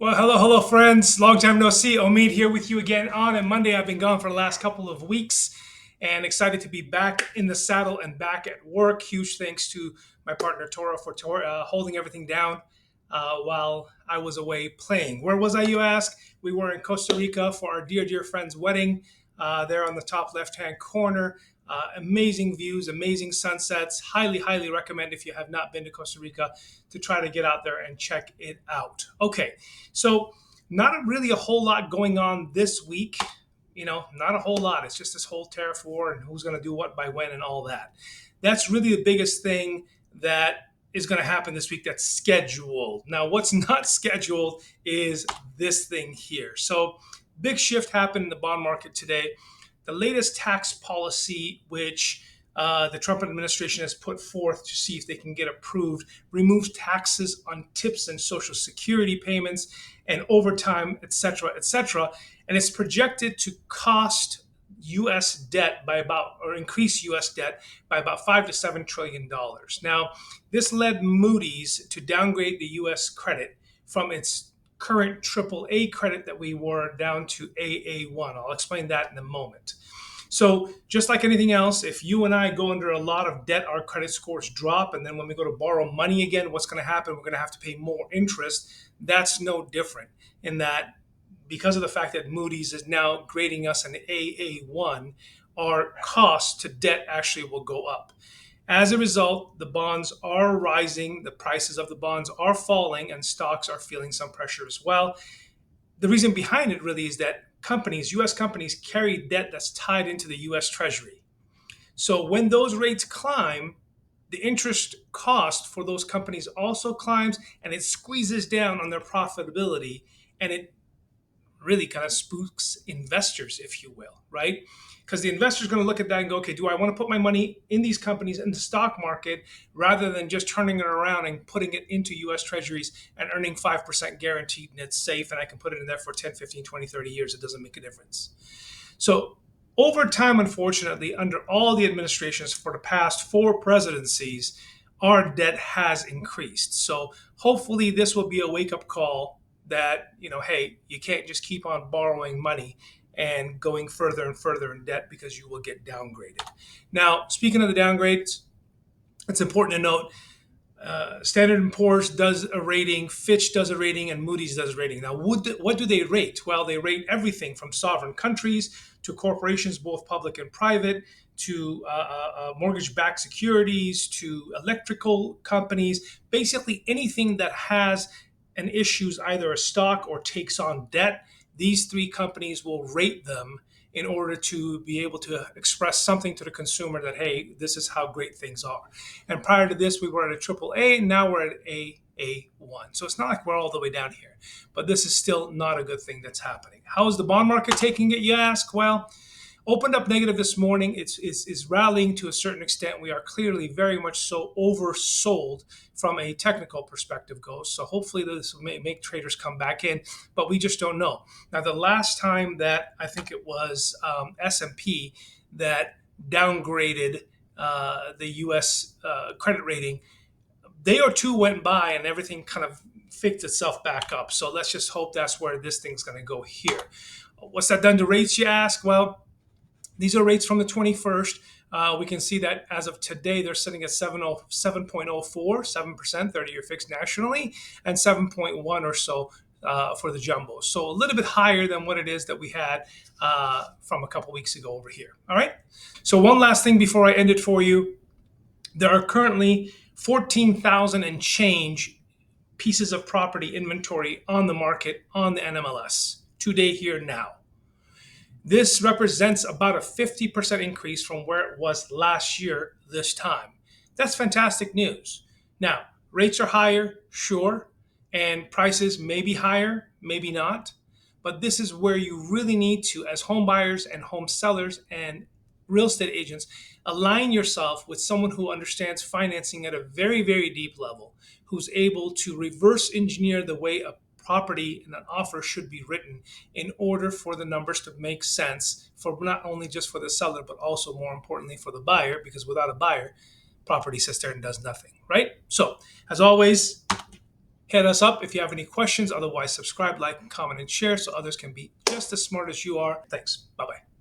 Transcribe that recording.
Well, hello, friends. Long time no see. Omid here with you again on a Monday. I've been gone for the last couple of weeks and excited to be back in the saddle and back at work. Huge thanks to my partner Tora for holding everything down while I was away playing. Where was I, you ask? We were in Costa Rica for our dear friend's wedding. There on the top left hand corner. Amazing views, amazing sunsets. Highly recommend if you have not been to Costa Rica to try to get out there and check it out. Okay, so not really a whole lot going on this week. Not a whole lot. It's just this whole tariff war and who's going to do what by when and all that. That's really the biggest thing that is going to happen this week that's scheduled. Now, what's not scheduled is this thing here. So, big shift happened in the bond market today. The latest tax policy, which the Trump administration has put forth to see if they can get approved, removes taxes on tips and Social Security payments and overtime, et cetera, et cetera. And it's projected to cost U.S. debt by about, or increase U.S. debt by about $5 to $7 trillion. Now, this led Moody's to downgrade the U.S. credit from its current AAA credit that we were down to AA1. I'll explain that in a moment. So, just like anything else, if you and I go under a lot of debt, our credit scores drop. And then when we go to borrow money again, what's going to happen? We're going to have to pay more interest. That's no different in that because of the fact that Moody's is now grading us an AA1, our cost to debt actually will go up. As a result, the bonds are rising, the prices of the bonds are falling, and stocks are feeling some pressure as well. The reason behind it really is that US companies, carry debt that's tied into the US Treasury. So when those rates climb, the interest cost for those companies also climbs and it squeezes down on their profitability and it really kind of spooks investors, if you will, right? Because the investor is going to look at that and go, okay, do I want to put my money in these companies in the stock market rather than just turning it around and putting it into US treasuries and earning 5% guaranteed and it's safe and I can put it in there for 10, 15, 20, 30 years? It doesn't make a difference. So over time, unfortunately, under all the administrations for the past four presidencies, our debt has increased. So hopefully this will be a wake up call that, hey, you can't just keep on borrowing money and going further and further in debt because you will get downgraded. Now, speaking of the downgrades, it's important to note Standard and Poor's does a rating, Fitch does a rating, and Moody's does a rating. Now, what do they rate? Well, they rate everything from sovereign countries to corporations, both public and private, to mortgage-backed securities, to electrical companies, basically anything that has an issues, either a stock or takes on debt. These three companies will rate them in order to be able to express something to the consumer that, hey, this is how great things are. And prior to this, we were at a triple A, and now we're at A1. So it's not like we're all the way down here, but this is still not a good thing that's happening. How is the bond market taking it, you ask? Well, opened up negative this morning. It's rallying to a certain extent. We are clearly very much so oversold from a technical perspective goes. So hopefully this will make traders come back in, but we just don't know. Now, the last time that I think it was S&P that downgraded the U.S. Credit rating, day or two went by and everything kind of fixed itself back up. So let's just hope that's where this thing's going to go here. What's that done to rates, you ask? Well, these are rates from the 21st. We can see that as of today, they're sitting at 7.04, 7%, 30-year fixed nationally, and 7.1 or so for the jumbos. So a little bit higher than what it is that we had from a couple weeks ago over here. All right. So one last thing before I end it for you. There are currently 14,000 and change pieces of property inventory on the market on the NMLS today, here, now. This represents about a 50% increase from where it was last year this time. That's fantastic news. Now, rates are higher, sure, and prices may be higher, maybe not. But this is where you really need to, as home buyers and home sellers and real estate agents, align yourself with someone who understands financing at a very deep level, who's able to reverse engineer the way a property and an offer should be written in order for the numbers to make sense for not only just for the seller, but also more importantly for the buyer, because without a buyer, property sits there and does nothing, right? So as always, Hit us up if you have any questions. Otherwise, subscribe, like, comment, and share so others can be just as smart as you are. Thanks. Bye bye.